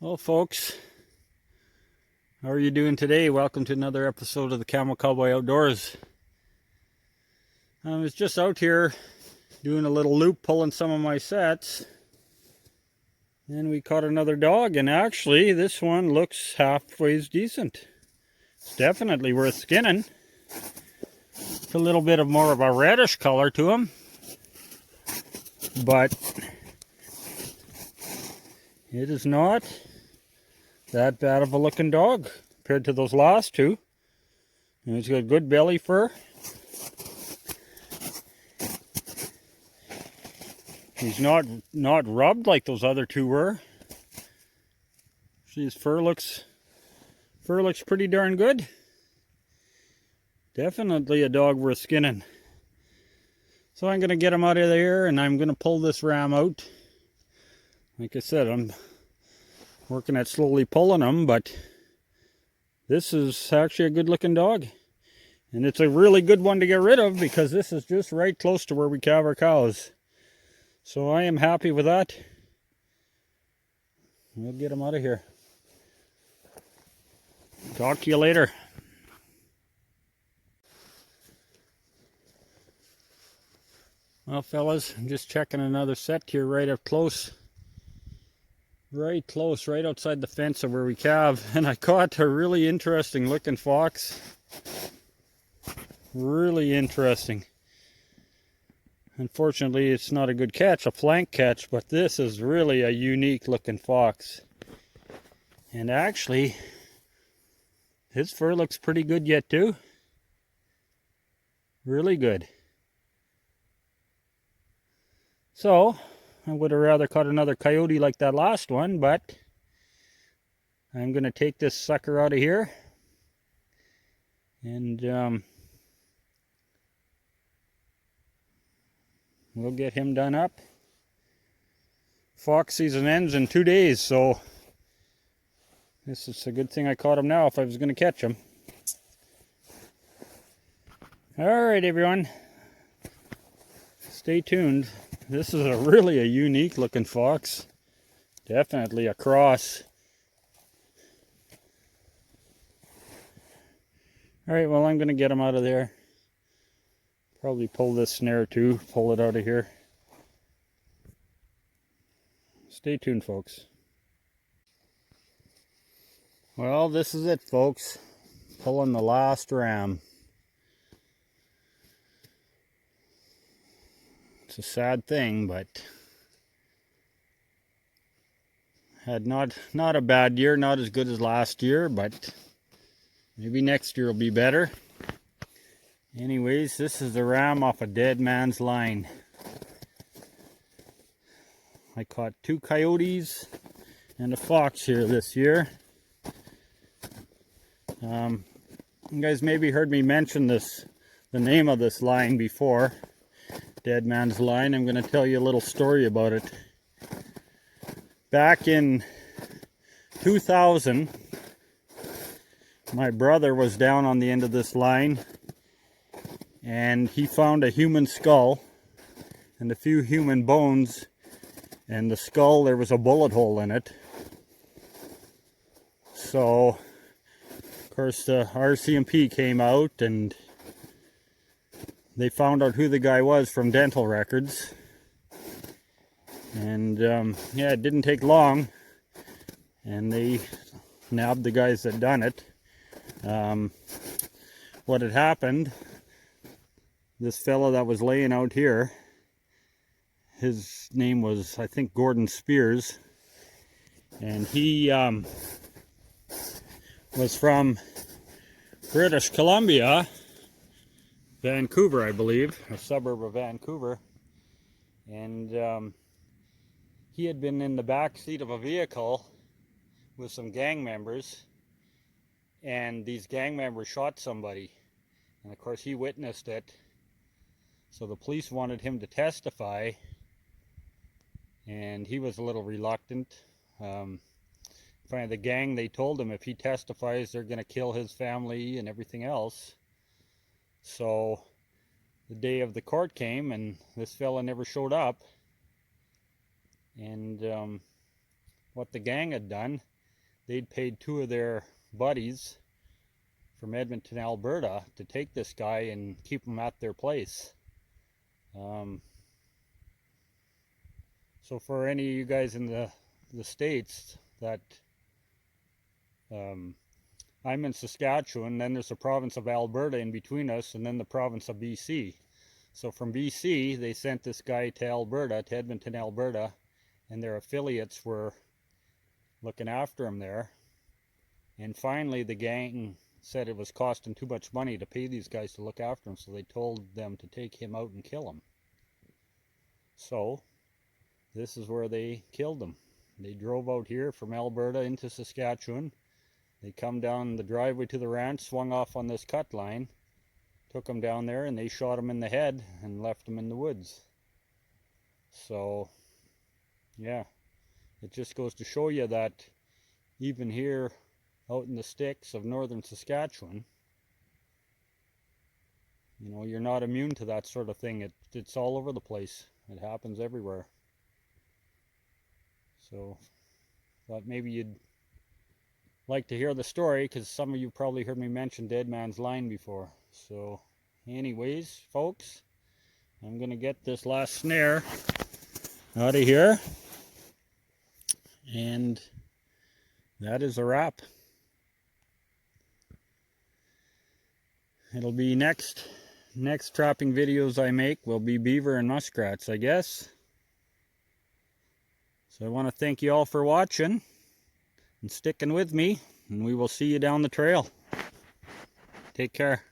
Well, folks, how are you doing today? Welcome to another episode of the CAMO Cowboy Outdoors. I was just out here doing a little loop, pulling some of my sets, and we caught another dog, and actually this one looks halfway decent. It's definitely worth skinning. It's a little bit of more of a reddish color to him, but it is not that bad of a looking dog compared to those last two. And he's got good belly fur. He's not rubbed like those other two were. His fur looks pretty darn good. Definitely a dog worth skinning. So I'm gonna get him out of there and I'm gonna pull this ram out. Like I said, I'm working at slowly pulling them, but this is actually a good looking dog. And it's a really good one to get rid of because this is just right close to where we calve our cows. So I am happy with that. We'll get him out of here. Talk to you later. Well, fellas, I'm just checking another set here right up close. Right outside the fence of where we calve, and I caught a really interesting looking fox. Really interesting. Unfortunately, it's not a good catch, a flank catch, but this is really a unique looking fox. And actually, his fur looks pretty good yet too. Really good. So, I would have rather caught another coyote like that last one, but I'm going to take this sucker out of here. And we'll get him done up. Fox season ends in 2 days, so this is a good thing I caught him now if I was going to catch him. Alright, everyone. Stay tuned. This is really a unique looking fox. Definitely a cross. Alright, well, I'm going to get him out of there. Probably pull this snare too, pull it out of here. Stay tuned, folks. Well, this is it, folks. Pulling the last ram. It's a sad thing, but had not a bad year, not as good as last year, but maybe next year will be better. Anyways, this is the ram off a dead man's line. I caught 2 coyotes and a fox here this year. You guys maybe heard me mention the name of this line before. Dead Man's Line. I'm going to tell you a little story about it. Back in 2000, my brother was down on the end of this line and he found a human skull and a few human bones, and the skull, there was a bullet hole in it. So of course the RCMP came out and they found out who the guy was from dental records. And yeah, it didn't take long. And they nabbed the guys that done it. What had happened, this fella that was laying out here, his name was, I think, Gordon Spears. And he was from British Columbia, Vancouver, I believe, a suburb of Vancouver, and he had been in the back seat of a vehicle with some gang members, and these gang members shot somebody, and of course he witnessed it, so the police wanted him to testify, and he was a little reluctant. In front of the gang, they told him if he testifies, they're going to kill his family and everything else. So the day of the court came and this fella never showed up. And what the gang had done, they'd paid 2 of their buddies from Edmonton, Alberta, to take this guy and keep him at their place. So for any of you guys in the States that I'm in Saskatchewan, then there's the province of Alberta in between us, and then the province of BC. So from BC, they sent this guy to Alberta, to Edmonton, Alberta, and their affiliates were looking after him there. And finally, the gang said it was costing too much money to pay these guys to look after him, so they told them to take him out and kill him. So this is where they killed him. They drove out here from Alberta into Saskatchewan. They come down the driveway to the ranch, swung off on this cut line, took him down there, and they shot him in the head and left him in the woods. So, yeah, it just goes to show you that even here out in the sticks of northern Saskatchewan, you know, you're not immune to that sort of thing. It's all over the place. It happens everywhere. So, thought maybe you'd like to hear the story, because some of you probably heard me mention Dead Man's Line before. So anyways, folks, I'm gonna get this last snare out of here, and that is a wrap. It'll be next trapping videos I make will be beaver and muskrats, I guess. So I want to thank you all for watching and sticking with me, and we will see you down the trail. Take care.